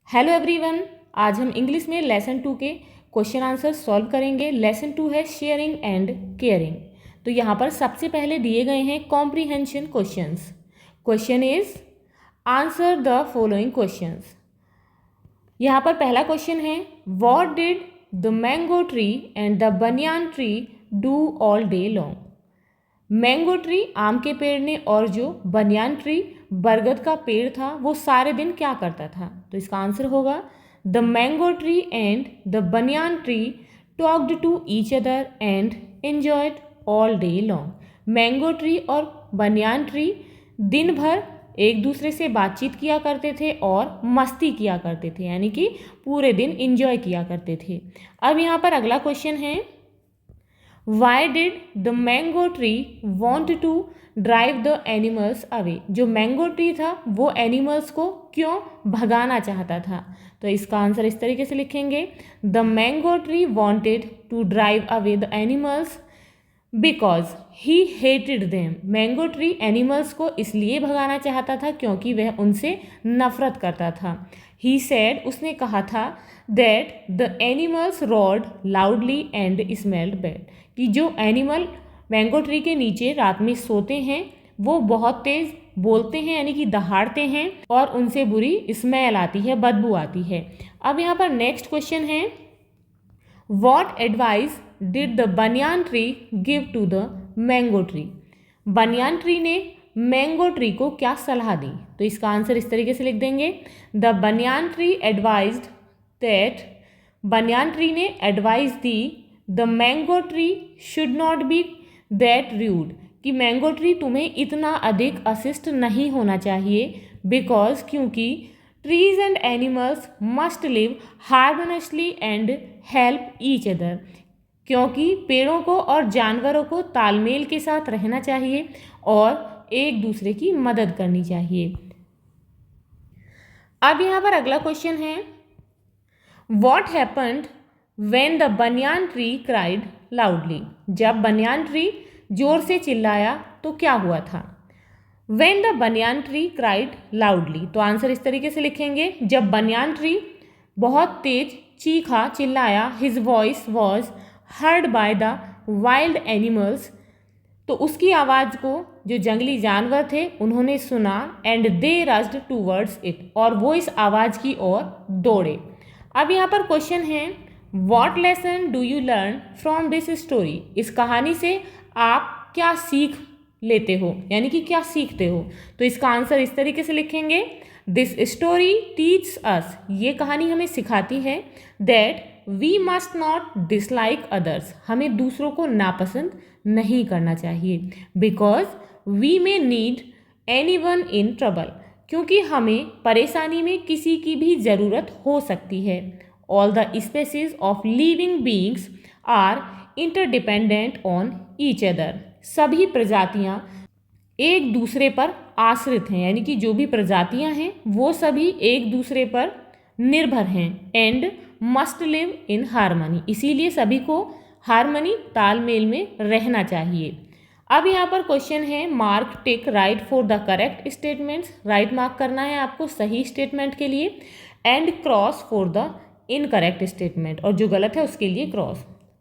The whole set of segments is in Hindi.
हेलो एवरीवन, आज हम इंग्लिश में लेसन 2 के क्वेश्चन आंसर सॉल्व करेंगे। लेसन 2 है शेयरिंग एंड केयरिंग। तो यहाँ पर सबसे पहले दिए गए हैं comprehension questions. Question is answer the following questions. यहाँ पर पहला क्वेश्चन है, what did the mango tree and the banyan tree do all day long. Mango tree आम के पेड़ ने और जो बनियान ट्री बरगद का पेड़ था वो सारे दिन क्या करता था। तो इसका आंसर होगा the mango tree and the banyan tree talked to each other and enjoyed all day long. Mango tree और बनियान ट्री दिन भर एक दूसरे से बातचीत किया करते थे और मस्ती किया करते थे, यानी कि पूरे दिन इंजॉय किया करते थे। अब यहाँ पर अगला क्वेश्चन है, Why did the mango tree want to drive the animals away? जो मैंगो ट्री था वो एनिमल्स को क्यों भगाना चाहता था। तो इसका आंसर इस तरीके से लिखेंगे, the mango tree wanted to drive away the animals because he hated them. Mango tree animals को इसलिए भगाना चाहता था क्योंकि वह उनसे नफरत करता था। ही सेड, उसने कहा था, that the animals road loudly and smelled bad, कि जो एनिमल मैंगो ट्री के नीचे रात में सोते हैं वो बहुत तेज़ बोलते हैं, यानी कि दहाड़ते हैं और उनसे बुरी स्मेल आती है, बदबू आती है। अब यहाँ पर नेक्स्ट क्वेश्चन है, what advice did the banyan tree give to the mango tree. Banyan tree ने मैंगो ट्री को क्या सलाह दी। तो इसका आंसर इस तरीके से लिख देंगे, the banyan tree advised that, banyan tree ने एडवाइस दी the mango tree should not be that rude, कि मैंगो ट्री तुम्हें इतना अधिक अशिष्ट नहीं होना चाहिए, बिकॉज क्योंकि trees and animals must live harmoniously and help each other, क्योंकि पेड़ों को और जानवरों को तालमेल के साथ रहना चाहिए और एक दूसरे की मदद करनी चाहिए। अब यहाँ पर अगला क्वेश्चन है, what happened When the banyan tree cried loudly, जब बनियान ट्री जोर से चिल्लाया तो क्या हुआ था। When the banyan tree cried loudly, तो आंसर इस तरीके से लिखेंगे, जब बनियान ट्री बहुत तेज चीखा चिल्लाया, his voice was heard by the wild animals, तो उसकी आवाज़ को जो जंगली जानवर थे उन्होंने सुना, and they rushed towards it, और वो इस आवाज़ की ओर दौड़े। अब यहाँ पर क्वेश्चन है, What lesson do you learn from this story? इस कहानी से आप क्या सीख लेते हो, यानी कि क्या सीखते हो। तो इसका आंसर इस तरीके से लिखेंगे, दिस स्टोरी टीच अस, ये कहानी हमें सिखाती है, that we must not dislike others, हमें दूसरों को नापसंद नहीं करना चाहिए, because we may need anyone in trouble, क्योंकि हमें परेशानी में किसी की भी ज़रूरत हो सकती है। All the species of living beings are interdependent on each other. सभी प्रजातियाँ एक दूसरे पर आश्रित हैं, यानी कि जो भी प्रजातियाँ हैं वो सभी एक दूसरे पर निर्भर हैं। And must live in harmony, इसीलिए सभी को हारमनी तालमेल में रहना चाहिए। अब यहाँ पर क्वेश्चन है, mark tick right for the correct statements, right mark करना है आपको सही स्टेटमेंट के लिए, and cross for the incorrect statement, और जो गलत है उसके लिए cross.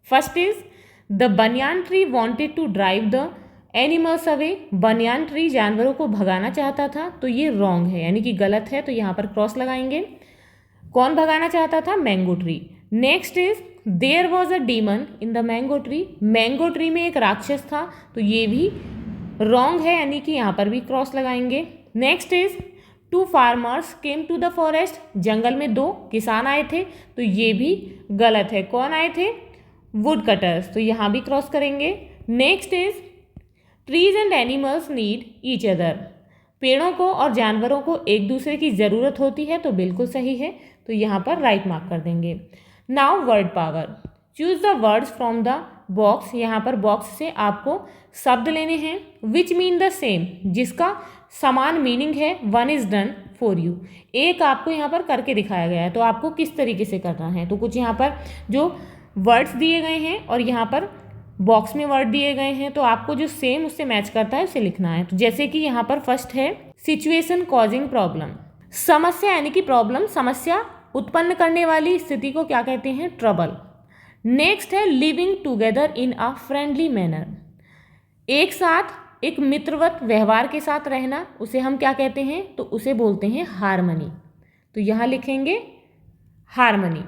First is the banyan tree wanted to drive the animals away, banyan tree जानवरों को भगाना चाहता था, तो ये रॉन्ग है, यानी कि गलत है, तो यहाँ पर क्रॉस लगाएंगे। कौन भगाना चाहता था, mango tree. Next is there was a demon in the mango tree, mango tree में एक राक्षस था, तो ये भी रॉन्ग है, यानी कि यहाँ पर भी क्रॉस लगाएंगे। Next is two farmers came to the forest, जंगल में दो किसान आए थे, तो ये भी गलत है। कौन आए थे, वुड कटर्स, तो यहाँ भी क्रॉस करेंगे। Next is trees and animals need each other, पेड़ों को और जानवरों को एक दूसरे की ज़रूरत होती है, तो बिल्कुल सही है, तो यहाँ पर राइट मार्क कर देंगे। Now word power, choose the words from the box, यहाँ पर बॉक्स से आपको शब्द लेने हैं, विच मीन द सेम, जिसका समान मीनिंग है, one is done for you, एक आपको यहाँ पर करके दिखाया गया है, तो आपको किस तरीके से करना है। तो कुछ यहाँ पर जो वर्ड्स दिए गए हैं और यहाँ पर बॉक्स में वर्ड दिए गए हैं, तो आपको जो सेम उससे मैच करता है उसे लिखना है। तो जैसे कि यहाँ पर फर्स्ट है, सिचुएशन कॉजिंग प्रॉब्लम, समस्या यानी कि प्रॉब्लम समस्या उत्पन्न करने वाली स्थिति को क्या कहते हैं? ट्रबल। नेक्स्ट है living together in a friendly manner, एक साथ एक मित्रवत व्यवहार के साथ रहना, उसे हम क्या कहते हैं? तो उसे बोलते हैं हार्मनी। तो यहाँ लिखेंगे harmony,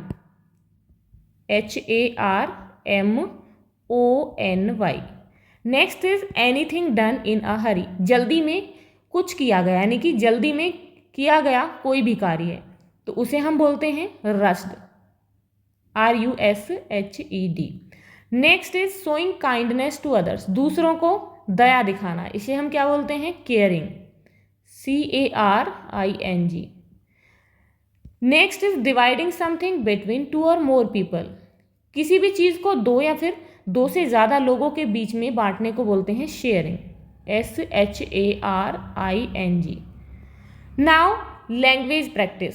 HARMONY। Next is anything done in a hurry, जल्दी में कुछ किया गया, यानी कि जल्दी में किया गया कोई भी कार्य, तो उसे हम बोलते हैं rushed, RUSHED। Next is showing kindness to others, दूसरों को दया दिखाना, इसे हम क्या बोलते हैं? Caring, CARING। Next is dividing something between two or more people, किसी भी चीज़ को दो या फिर दो से ज़्यादा लोगों के बीच में बांटने को बोलते हैं sharing, SHARING। Now language practice,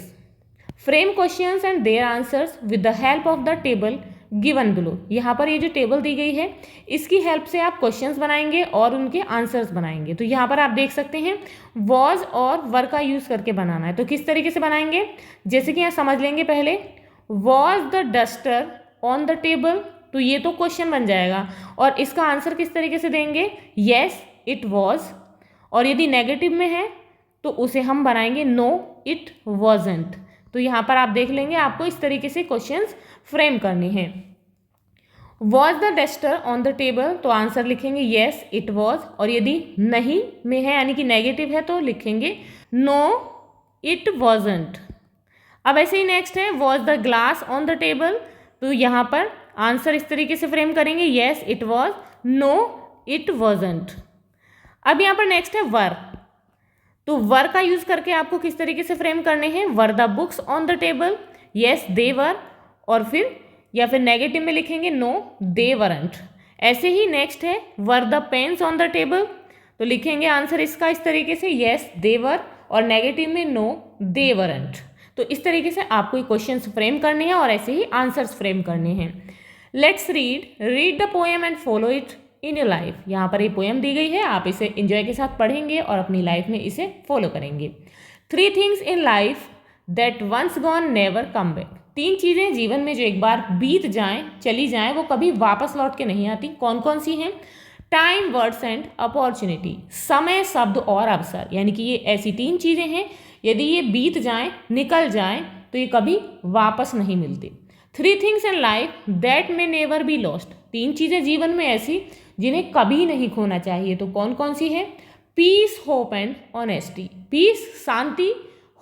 frame questions and their answers with the help of the table given below. यहाँ पर ये जो टेबल दी गई है इसकी हेल्प से आप क्वेश्चंस बनाएंगे और उनके आंसर्स बनाएंगे। तो यहाँ पर आप देख सकते हैं वॉज और वर का यूज़ करके बनाना है। तो किस तरीके से बनाएंगे, जैसे कि यहाँ समझ लेंगे पहले, was the duster on the table, तो ये तो क्वेश्चन बन जाएगा और इसका आंसर किस तरीके से देंगे? Yes it was. और यदि नेगेटिव में है तो उसे हम बनाएंगे नो इट वॉजंट। तो यहाँ पर आप देख लेंगे आपको इस तरीके से क्वेश्चंस फ्रेम करने हैं। Was the duster on the table, तो आंसर लिखेंगे येस इट वॉज, और यदि नहीं में है यानी कि नेगेटिव है तो लिखेंगे नो इट वॉजंट। अब ऐसे ही नेक्स्ट है was the glass on the table, तो यहाँ पर आंसर इस तरीके से फ्रेम करेंगे yes it was, no it wasn't. अब यहाँ पर नेक्स्ट है वर, तो वर का यूज करके आपको किस तरीके से फ्रेम करने हैं? Were the books on the table, yes they were, और फिर या फिर नेगेटिव में लिखेंगे नो दे वरंट। ऐसे ही नेक्स्ट है were the pens on the table, तो लिखेंगे आंसर इसका इस तरीके से येस दे वर, और नेगेटिव में नो दे वरंट। तो इस तरीके से आपको ये क्वेश्चंस फ्रेम करने हैं और ऐसे ही आंसर्स फ्रेम करने हैं। Let's read the poem and follow it in your life. यहाँ पर ये पोएम दी गई है, आप इसे एंजॉय के साथ पढ़ेंगे और अपनी लाइफ में इसे फॉलो करेंगे। 3 things in life that once gone never come back, 3 चीज़ें जीवन में जो एक बार बीत जाएं, चली जाएं, वो कभी वापस लौट के नहीं आती। कौन कौन सी हैं? टाइम, वर्ड्स एंड अपॉर्चुनिटी, समय, शब्द और अवसर, यानी कि ये ऐसी 3 चीज़ें हैं यदि ये बीत जाएं, निकल जाएं, तो ये कभी वापस नहीं मिलती। 3 things in life that may never be lost, 3 चीज़ें जीवन में ऐसी जिन्हें कभी नहीं खोना चाहिए। तो कौन कौन सी है? Peace, hope and honesty, peace शांति,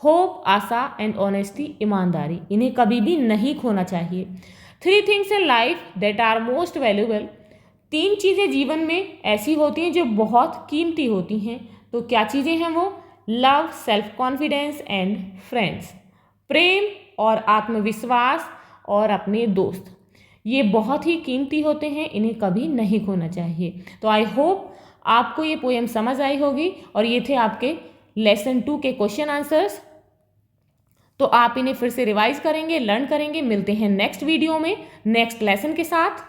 होप आशा, एंड ऑनेस्टी ईमानदारी, इन्हें कभी भी नहीं खोना चाहिए। 3 things in life that are most valuable, 3 चीज़ें जीवन में ऐसी होती हैं जो बहुत कीमती होती हैं। तो क्या चीज़ें हैं वो? Love, self confidence and friends, प्रेम और आत्मविश्वास और अपने दोस्त, ये बहुत ही कीमती होते हैं, इन्हें कभी नहीं खोना चाहिए। तो आई होप आपको ये पोएम समझ आई होगी और ये थे आपके लेसन 2 के क्वेश्चन आंसर्स। तो आप इन्हें फिर से रिवाइज करेंगे, लर्न करेंगे। मिलते हैं नेक्स्ट वीडियो में नेक्स्ट लेसन के साथ।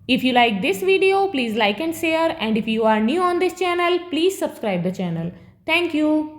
If you like this video please like and share, and if you are new on this channel please subscribe the channel. Thank you.